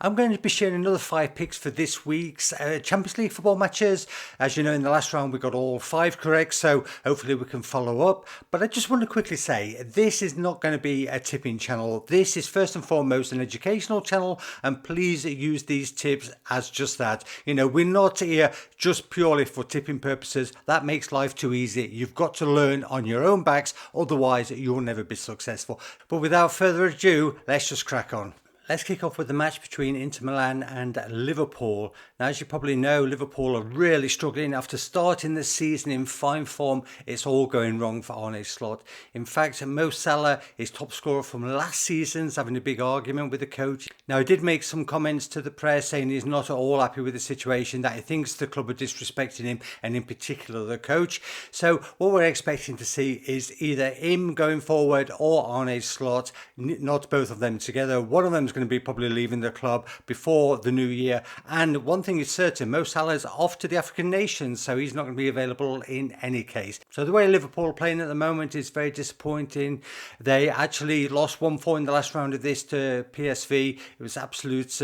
I'm going to be sharing another 5 picks for this week's Champions League football matches. As you know, in the last round we got all 5 correct, so hopefully we can follow up. But I just want to quickly say, this is not going to be a tipping channel. This is first and foremost an educational channel, and please use these tips as just that. You know, we're not here just purely for tipping purposes. That makes life too easy. You've got to learn on your own backs, otherwise you'll never be successful. But without further ado, let's just crack on. Let's kick off with the match between Inter Milan and Liverpool. Now, as you probably know, Liverpool are really struggling. After starting the season in fine form, it's all going wrong for Arne Slot. In fact, Mo Salah is top scorer from last season's having a big argument with the coach. Now, he did make some comments to the press saying he's not at all happy with the situation, that he thinks the club are disrespecting him, and in particular the coach. So what we're expecting to see is either him going forward or Arne Slot, not both of them together. One of them's going to be probably leaving the club before the new year. And one thing is certain, Mo Salah's off to the African nations, so he's not going to be available in any case. So the way Liverpool are playing at the moment is very disappointing. They actually lost 1-4 in the last round of this to PSV. It was absolute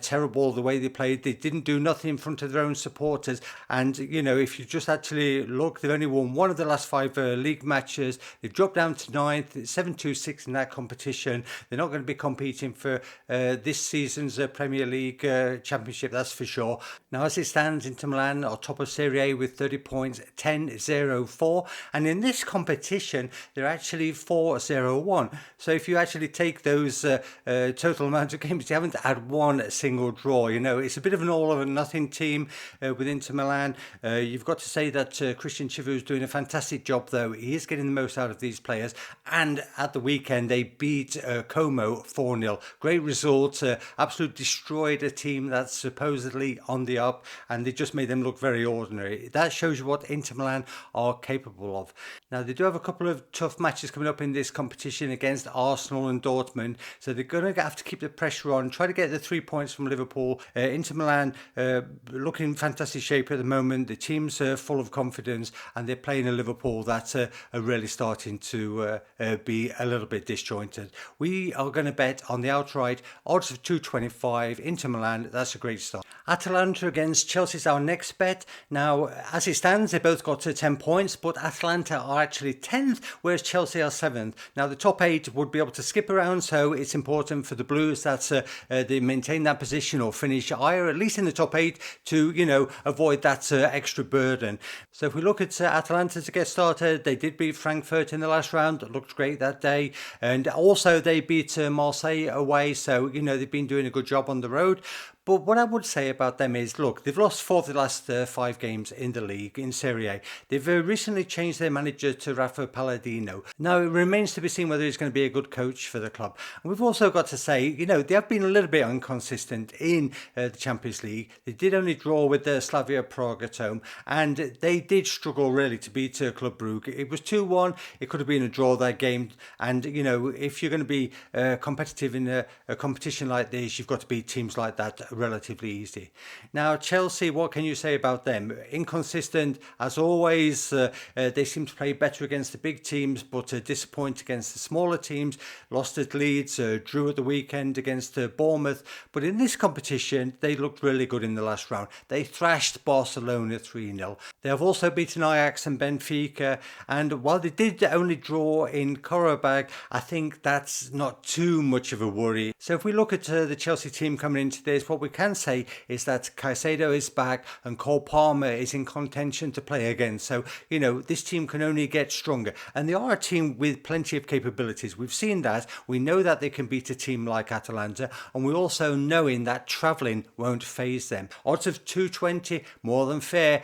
terrible the way they played. They didn't do nothing in front of their own supporters. And, you know, if you just actually look, they've only won one of the last 5 league matches. They've dropped down to 9th, 7-2-6 in that competition. They're not going to be competing for this season's Premier League Championship, that's for sure. Now, as it stands, Inter Milan are top of Serie A with 30 points, 10-0-4. And in this competition, they're actually 4-0-1. So if you actually take those total amount of games, they haven't had one single draw. You know, it's a bit of an all-or-nothing team with Inter Milan. You've got to say that Christian Chivu is doing a fantastic job, though. He is getting the most out of these players. And at the weekend, they beat Como 4-0. Great result, absolutely destroyed a team that's supposedly on the up, and they just made them look very ordinary. That shows you what Inter Milan are capable of. Now, they do have a couple of tough matches coming up in this competition against Arsenal and Dortmund, so they're going to have to keep the pressure on, try to get the 3 points from Liverpool. Inter Milan looking in fantastic shape at the moment. The team's full of confidence, and they're playing a Liverpool that are really starting to be a little bit disjointed. We are going to bet on the outright odds of 2.25 Inter Milan. That's a great start. Atalanta against Chelsea is our next bet. Now, as it stands, they both got to 10 points, but Atalanta are actually 10th, whereas Chelsea are 7th. Now, the top 8 would be able to skip around, so it's important for the Blues that they maintain that position or finish higher, at least in the top 8, to, you know, avoid that extra burden. So if we look at Atalanta to get started, they did beat Frankfurt in the last round. It looked great that day. And also they beat Marseille away, so, you know, they've been doing a good job on the road. But what I would say about them is, look, they've lost 4 of the last 5 games in the league, in Serie A. They've recently changed their manager to Rafa Palladino. Now, it remains to be seen whether he's going to be a good coach for the club. And we've also got to say, you know, they have been a little bit inconsistent in the Champions League. They did only draw with Slavia Prague at home, and they did struggle really to beat Club Brugge. It was 2-1. It could have been a draw, that game. And, you know, if you're going to be competitive in a competition like this, you've got to beat teams like that relatively easy. Now, Chelsea, what can you say about them? Inconsistent as always. They seem to play better against the big teams, but disappoint against the smaller teams. Lost at Leeds, drew at the weekend against Bournemouth. But in this competition, they looked really good in the last round. They thrashed Barcelona 3-0. They have also beaten Ajax and Benfica. And while they did only draw in Qarabag, I think that's not too much of a worry. So if we look at the Chelsea team coming into this, what we can say is that Caicedo is back and Cole Palmer is in contention to play again. So, you know, this team can only get stronger. And they are a team with plenty of capabilities. We've seen that. We know that they can beat a team like Atalanta. And we also knowing that travelling won't faze them. Odds of 2.20, more than fair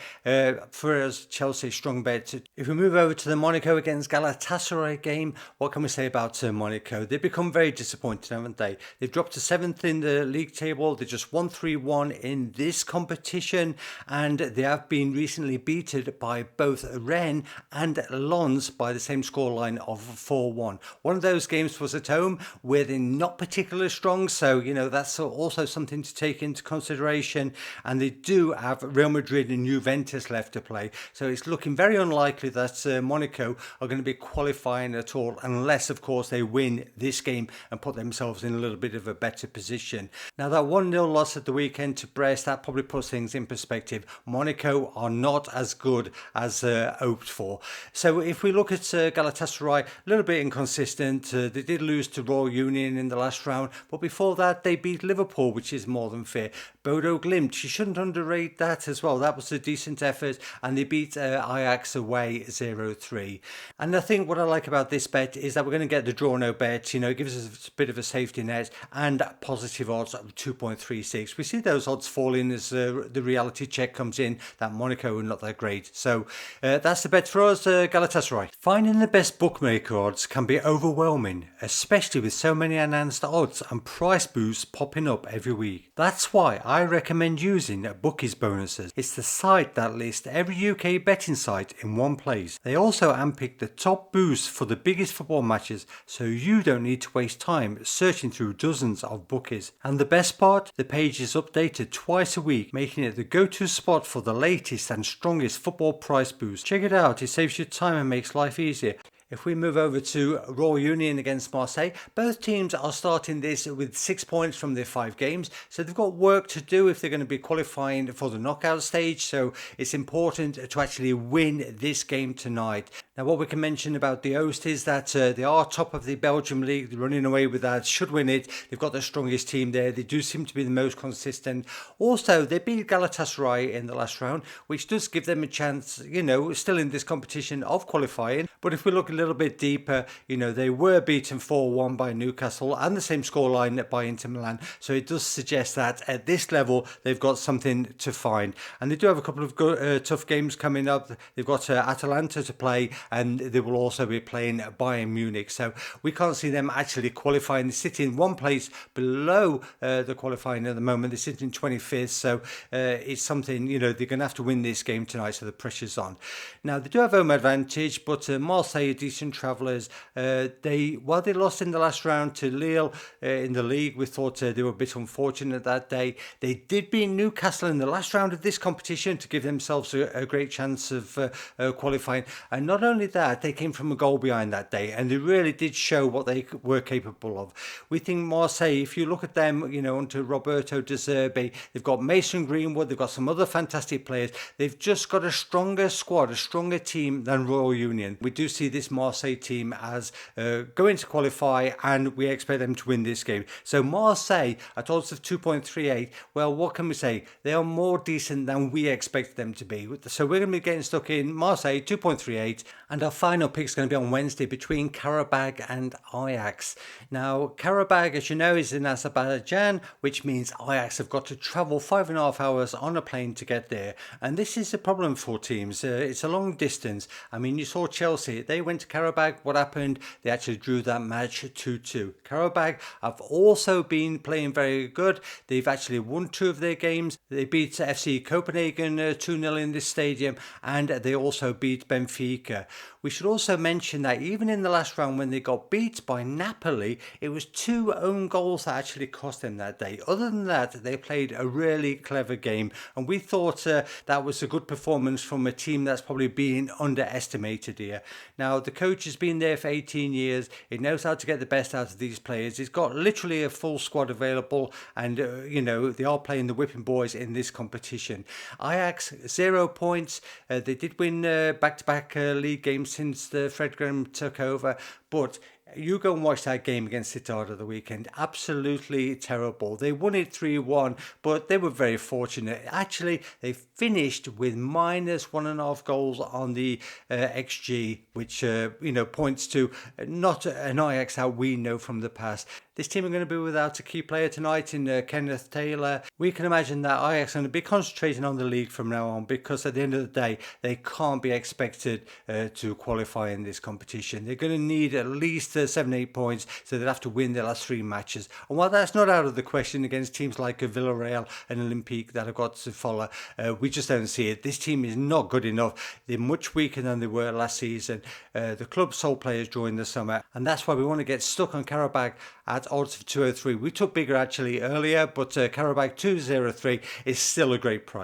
for us, Chelsea, strong bet. If we move over to the Monaco against Galatasaray game, what can we say about Monaco? They've become very disappointing, haven't they? They've dropped to 7th in the league table. They just won 3-1 in this competition, and they have been recently beaten by both Rennes and Lens by the same scoreline of 4-1. One of those games was at home where they're not particularly strong, so, you know, that's also something to take into consideration. And they do have Real Madrid and Juventus left to play, so it's looking very unlikely that Monaco are going to be qualifying at all, unless, of course, they win this game and put themselves in a little little bit of a better position. Now that 1-0 loss at the weekend to Brest, that probably puts things in perspective. Monaco are not as good as hoped for. So if we look at Galatasaray, a little bit inconsistent. They did lose to Royal Union in the last round, but before that they beat Liverpool, which is more than fair. Bodo Glimt, you shouldn't underrate that as well. That was a decent effort, and they beat Ajax away 0-3. And I think what I like about this bet is that we're going to get the draw no bet. It gives us a bit of a safety net and positive odds of 2.36. We see those odds falling as the reality check comes in that Monaco are not that great. So that's the bet for us, Galatasaray. Finding the best bookmaker odds can be overwhelming, especially with so many enhanced odds and price boosts popping up every week. That's why I recommend using Bookies Bonuses. It's the site that lists every UK betting site in one place. They also handpick the top boosts for the biggest football matches, so you don't need to waste time searching through dozens of bookies. And the best part, the page is updated twice a week, making it the go-to spot for the latest and strongest football price boosts. Check it out, it saves you time and makes life easier. If we move over to Royal Union against Marseille, both teams are starting this with 6 points from their 5 games. So they've got work to do if they're going to be qualifying for the knockout stage. So it's important to actually win this game tonight. Now, what we can mention about the host is that they are top of the Belgium League. They're running away with that, should win it. They've got the strongest team there. They do seem to be the most consistent. Also, they beat Galatasaray in the last round, which does give them a chance, still in this competition of qualifying. But if we look a little bit deeper, they were beaten 4-1 by Newcastle and the same scoreline by Inter Milan. So it does suggest that at this level, they've got something to find. And they do have a couple of good, tough games coming up. They've got Atalanta to play, and they will also be playing Bayern Munich. So we can't see them actually qualifying. They sit in one place below the qualifying at the moment. They sit in 25th. So it's something, they're going to have to win this game tonight. So the pressure's on. Now, they do have home advantage, but Marseille decent travellers. While they lost in the last round to Lille in the league, we thought they were a bit unfortunate that day. They did beat Newcastle in the last round of this competition to give themselves a great chance of qualifying. And not only that, they came from a goal behind that day, and they really did show what they were capable of. We think Marseille, if you look at them, under Roberto De Zerbi, they've got Mason Greenwood, they've got some other fantastic players. They've just got a stronger squad, a stronger team than Royal Union. We do see this Marseille team as going to qualify, and we expect them to win this game. So Marseille at odds of 2.38, well, what can we say? They are more decent than we expected them to be. So we're going to be getting stuck in Marseille 2.38, and our final pick is going to be on Wednesday between Qarabag and Ajax. Now, Qarabag, as you know, is in Azerbaijan, which means Ajax have got to travel 5.5 hours on a plane to get there. And this is a problem for teams. It's a long distance. I mean, you saw Chelsea. They went to Qarabag. What happened? They actually drew that match 2-2. Qarabag have also been playing very good. They've actually won 2 of their games. They beat FC Copenhagen 2-0 in this stadium, and they also beat Benfica. We should also mention that even in the last round when they got beat by Napoli, it was 2 own goals that actually cost them that day. Other than that, they played a really clever game, and we thought that was a good performance from a team that's probably being underestimated here. Now, the coach has been there for 18 years. He knows how to get the best out of these players. He's got literally a full squad available, and they are playing the whipping boys in this competition. Ajax 0 points. They did win back-to-back league games since Fred Graham took over, but you go and watch that game against Sittard of the weekend. Absolutely terrible. They won it 3-1, but they were very fortunate. Actually, they finished with minus 1.5 goals on the XG, which points to not an Ajax that we know from the past. This team are going to be without a key player tonight in Kenneth Taylor. We can imagine that Ajax are going to be concentrating on the league from now on, because at the end of the day, they can't be expected to qualify in this competition. They're going to need at least 7-8 points, so they'll have to win their last 3 matches. And while that's not out of the question against teams like Villarreal and Olympique that have got to follow, we just don't see it. This team is not good enough. They're much weaker than they were last season. The club sold players during the summer, and that's why we want to get stuck on Qarabag at odds of 203. We took bigger actually earlier, but Qarabag 203 is still a great price.